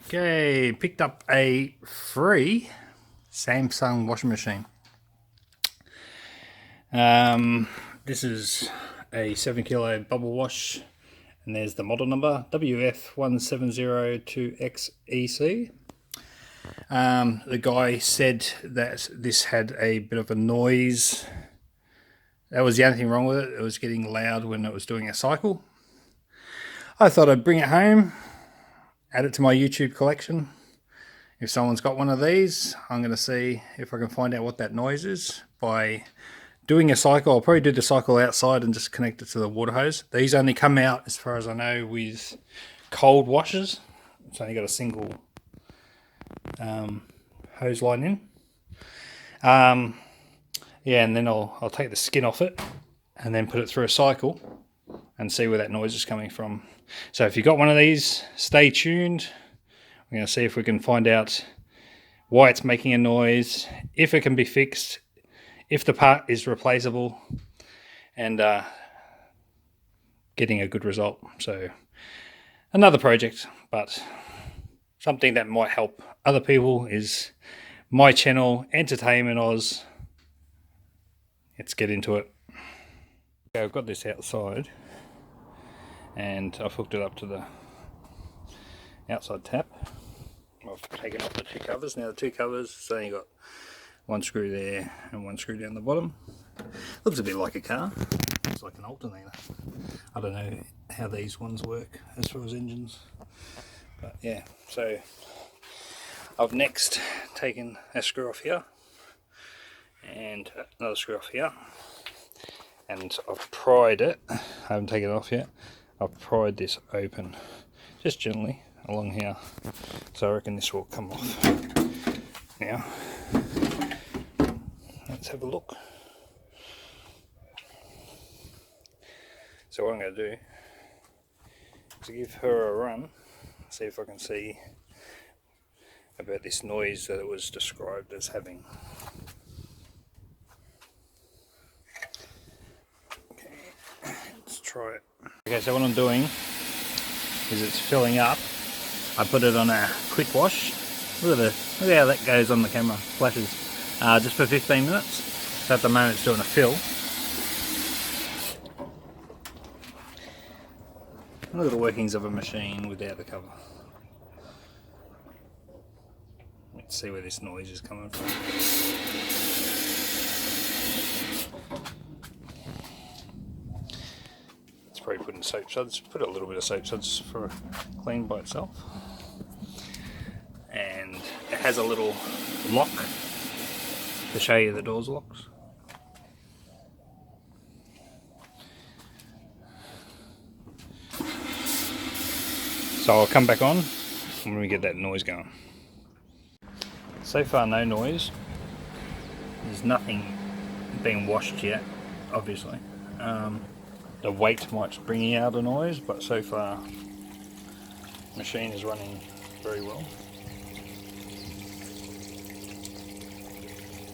Okay, picked up a free Samsung washing machine. This is a 7 kilo bubble wash, and there's the model number WF1702XEC. The guy said that this had a bit of a noise. That was the only thing wrong with it. It was getting loud when it was doing a cycle. I thought I'd bring it home, add it to my YouTube collection. If someone's got one of these, I'm going to see if I can find out what that noise is by doing a cycle. I'll probably do the cycle outside and just connect it to the water hose. These only come out, as far as I know, with cold washes. It's only got a single hose line in. Yeah, and then I'll take the skin off it and then put it through a cycle and see where that noise is coming from. So if you've got one of these, stay tuned. We're going to see if we can find out why it's making a noise, if it can be fixed, if the part is replaceable, and getting a good result. So another project, but something that might help other people is my channel, Entertainment Oz. Let's get into it. Okay, I've got this outside and I've hooked it up to the outside tap. I've taken off the two covers. Now the two covers, so you got one screw there and one screw down the bottom. Looks a bit like a car. Looks like an alternator. I don't know how these ones work as far as engines, but yeah. So I've next taken a screw off here and another screw off here, and I've pried it. I haven't taken it off yet. I've pried this open just gently along here, so I reckon this will come off. Now let's have a look. So what I'm going to do is give her a run, see if I can see about this noise that it was described as having. Okay, let's try it. Okay, so what I'm doing is it's filling up. I put it on a quick wash. Look at how that goes on the camera, flashes. Just for 15 minutes. So at the moment it's doing a fill. Look at the workings of a machine without the cover. Let's see where this noise is coming from. It's probably putting soap suds. Put a little bit of soap suds for clean by itself. And it has a little lock to show you the door's locked. So I'll come back on when we get that noise going. So far no noise. There's nothing being washed yet, obviously. The weight might bring out a noise, but so far the machine is running very well.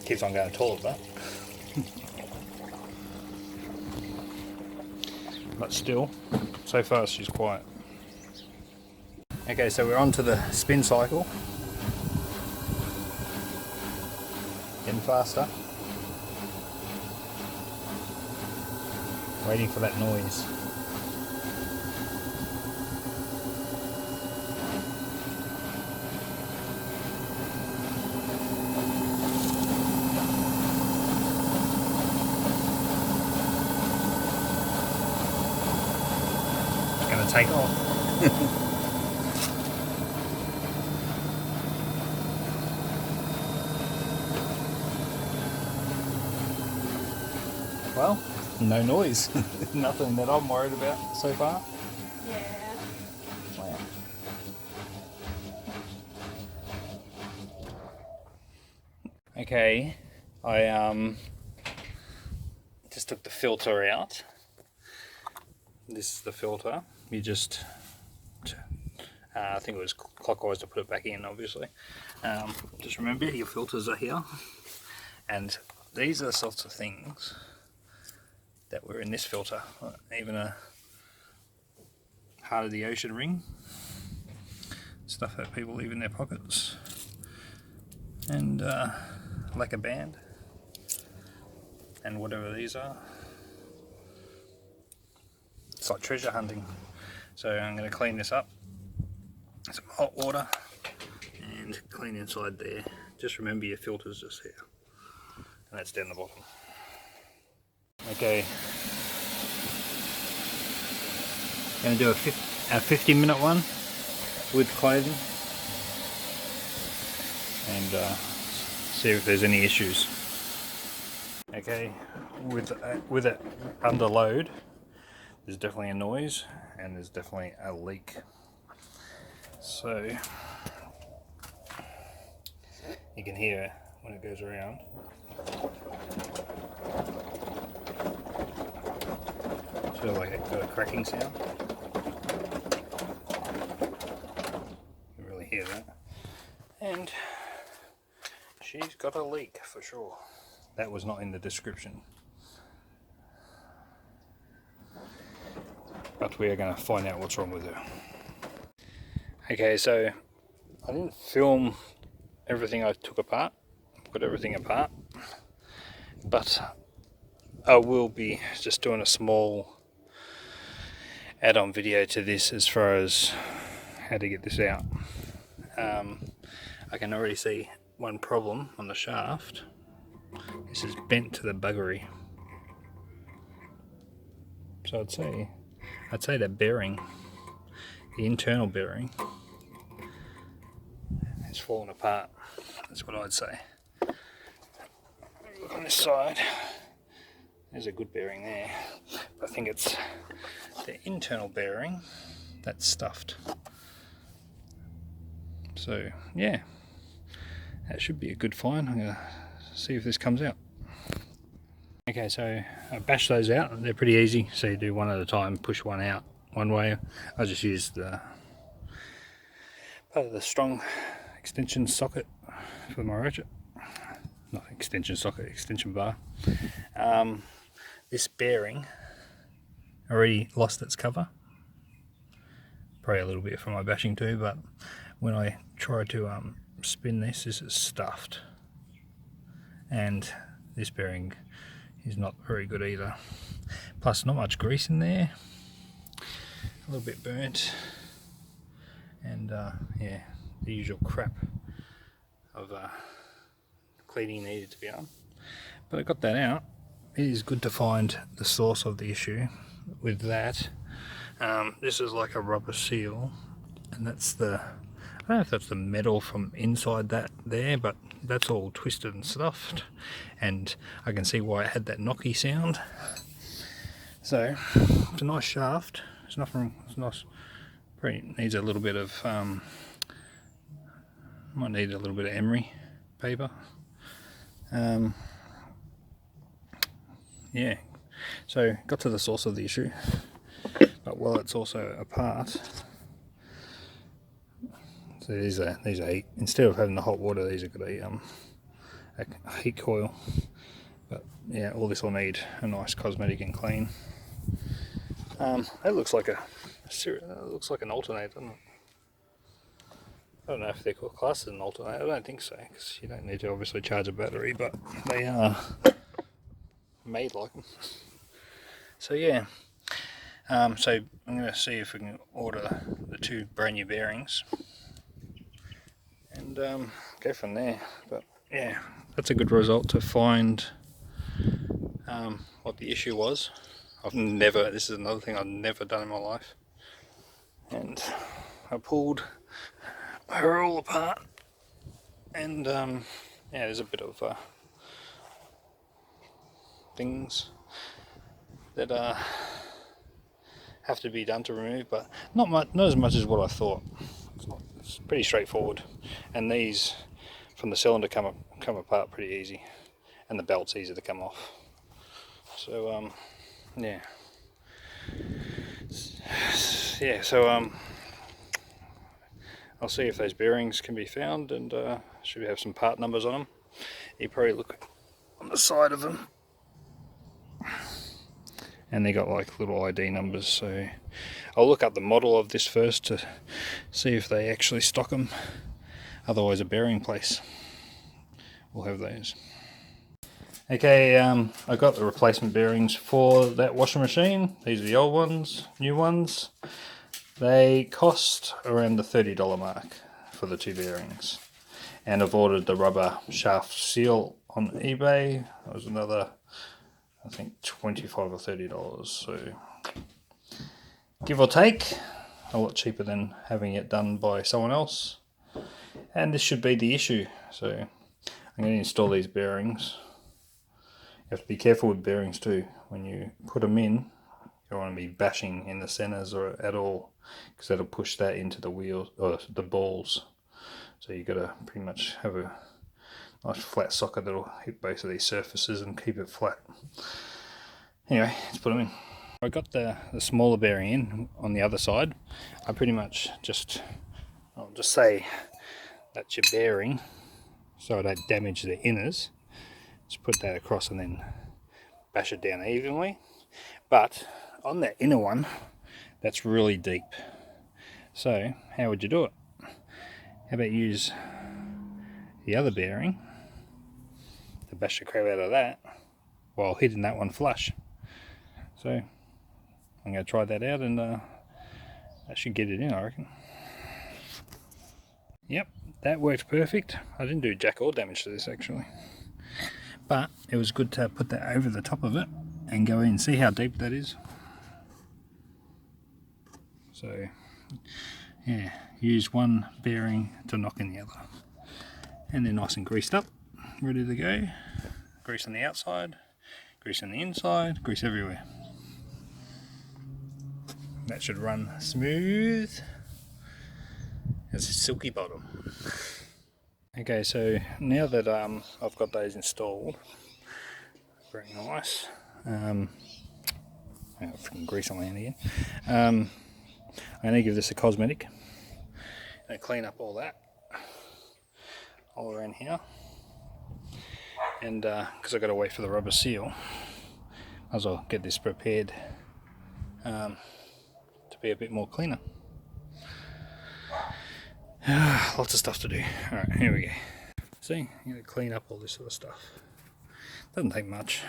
Keeps on going to the toilet, but still, so far she's quiet. Okay, so we're on to the spin cycle. Getting faster. Waiting for that noise. It's going to take off. Well, no noise. Nothing that I'm worried about so far. Yeah. Wow. Okay, I just took the filter out. This is the filter. You just, I think it was clockwise to put it back in, obviously. Just remember your filters are here, and these are the sorts of things that were in this filter. Even a Heart of the Ocean ring. stuff that people leave in their pockets, and lacquer band, and whatever these are. It's like treasure hunting. So I'm going to clean this up, some hot water, and clean inside there. Just remember your filter's just here, and that's down the bottom. Okay, going to do a 50-minute one with clothing, and see if there's any issues. Okay, with it under load, there's definitely a noise and there's definitely a leak. So you can hear it when it goes around. Sort of like it's got a cracking sound. You can really hear that. And she's got a leak for sure. That was not in the description. But we are going to find out what's wrong with her. Okay, so I didn't film everything I took apart, put everything apart, but I will be just doing a small add-on video to this as far as how to get this out. I can already see one problem on the shaft. This is bent to the buggery. So I'd say the bearing, the internal bearing, has fallen apart. That's what I'd say. Look on this side. There's a good bearing there. I think it's the internal bearing that's stuffed. So yeah, that should be a good find. I'm gonna see if this comes out. Okay, so I bashed those out. They're pretty easy. So you do one at a time, push one out one way. I just used the part of the strong extension socket for my ratchet. Not extension socket, extension bar. This bearing already lost its cover. Probably a little bit from my bashing too, but when I try to spin this is stuffed. And this bearing is not very good either. Plus not much grease in there. A little bit burnt. And yeah, the usual crap of cleaning needed to be done. But I got that out. It is good to find the source of the issue with that. This is like a rubber seal, and that's the, I don't know if that's the metal from inside that there, but that's all twisted and stuffed, and I can see why it had that knocky sound. So it's a nice shaft. It's nothing. It's nice. Probably needs a little bit of might need a little bit of emery paper. Yeah, so got to the source of the issue, but while it's also apart, so these are heat. Instead of having the hot water, these have got a heat coil. But yeah, all this will need a nice cosmetic and clean. That looks like an alternator, doesn't it? I don't know if they're classed as an alternator. I don't think so, because you don't need to obviously charge a battery, but they are made like them. So yeah, so I'm going to see if we can order the two brand new bearings and go from there. But yeah, that's a good result to find what the issue was. This is another thing I've never done in my life, and I pulled her all apart, and yeah, there's a bit of things that have to be done to remove, but not as much as what I thought. It's pretty straightforward, and these from the cylinder come apart pretty easy, and the belt's easy to come off. So yeah, so I'll see if those bearings can be found, and should have some part numbers on them. You probably look on the side of them, and they got like little ID numbers, so I'll look up the model of this first to see if they actually stock them. Otherwise a bearing place will have those. Okay, I got the replacement bearings for that washing machine. These are the old ones, new ones. They cost around the $30 mark for the two bearings. And I've ordered the rubber shaft seal on eBay. That was another, I think, $25 or $30. So give or take, a lot cheaper than having it done by someone else. And this should be the issue. So I'm going to install these bearings. You have to be careful with bearings too. When you put them in, you don't want to be bashing in the centers or at all, because that'll push that into the wheels or the balls. So you've got to pretty much have a nice flat socket that'll hit both of these surfaces and keep it flat. Anyway, let's put them in. I got the smaller bearing in on the other side. I pretty much I'll just say that's your bearing, so I don't damage the inners. Just put that across and then bash it down evenly. But on that inner one, that's really deep. So how would you do it? How about use the other bearing to bash the crap out of that while hitting that one flush? So I'm going to try that out, and that should get it in, I reckon. Yep, that worked perfect. I didn't do jack or damage to this actually. But it was good to put that over the top of it and go in. See how deep that is? So, yeah, use one bearing to knock in the other. And they're nice and greased up, ready to go. Grease on the outside, grease on the inside, grease everywhere. That should run smooth as a silky bottom. Okay, so now that I've got those installed, very nice. Freaking grease on my hand again. I'm going to give this a cosmetic and clean up all that all around here. And because I've got to wait for the rubber seal, might as well get this prepared to be a bit more cleaner. Lots of stuff to do. Alright, here we go. See, you gotta clean up all this sort of stuff. Doesn't take much.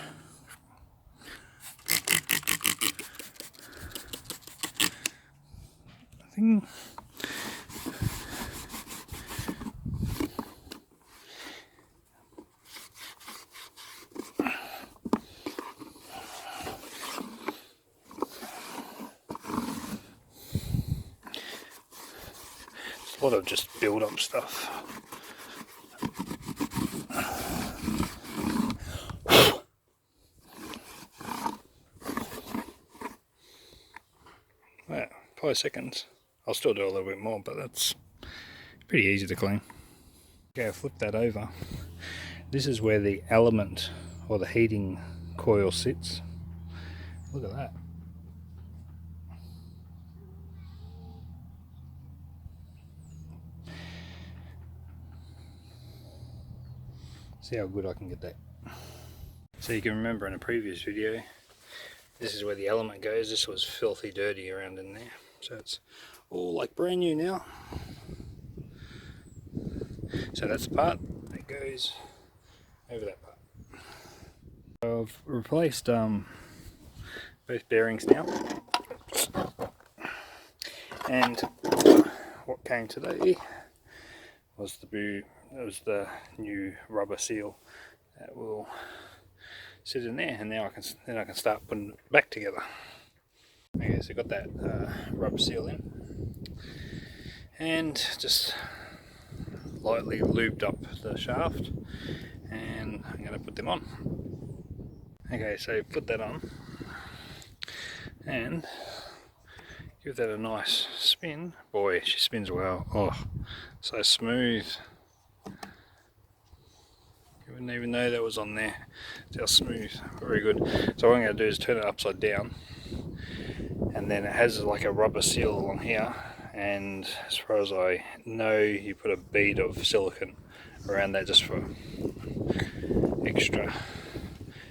I think a lot of just build up stuff. Wow, 5 seconds. I'll still do a little bit more, but that's pretty easy to clean. Okay, I'll flip that over. This is where the element or the heating coil sits. Look at that. See how good I can get that. So you can remember in a previous video, this is where the element goes. This was filthy dirty around in there. So it's all like brand new now. So that's the part that goes over that part. So I've replaced both bearings now. And what came today was the new rubber seal that will sit in there, and now I can start putting it back together. Okay, so I got that rubber seal in, and just lightly lubed up the shaft, and I'm going to put them on. Okay, so put that on and give that a nice spin. Boy, she spins well. Oh, so smooth. You wouldn't even know that was on there. It's how smooth. Very good. So what I'm going to do is turn it upside down, and then it has like a rubber seal along here, and as far as I know, you put a bead of silicone around that just for extra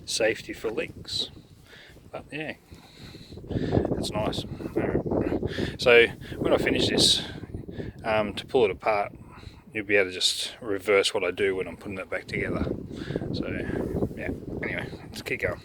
safety for leaks. But yeah, That's nice. So when I finish this, to pull it apart, you'll be able to just reverse what I do when I'm putting it back together. So yeah, anyway, let's keep going.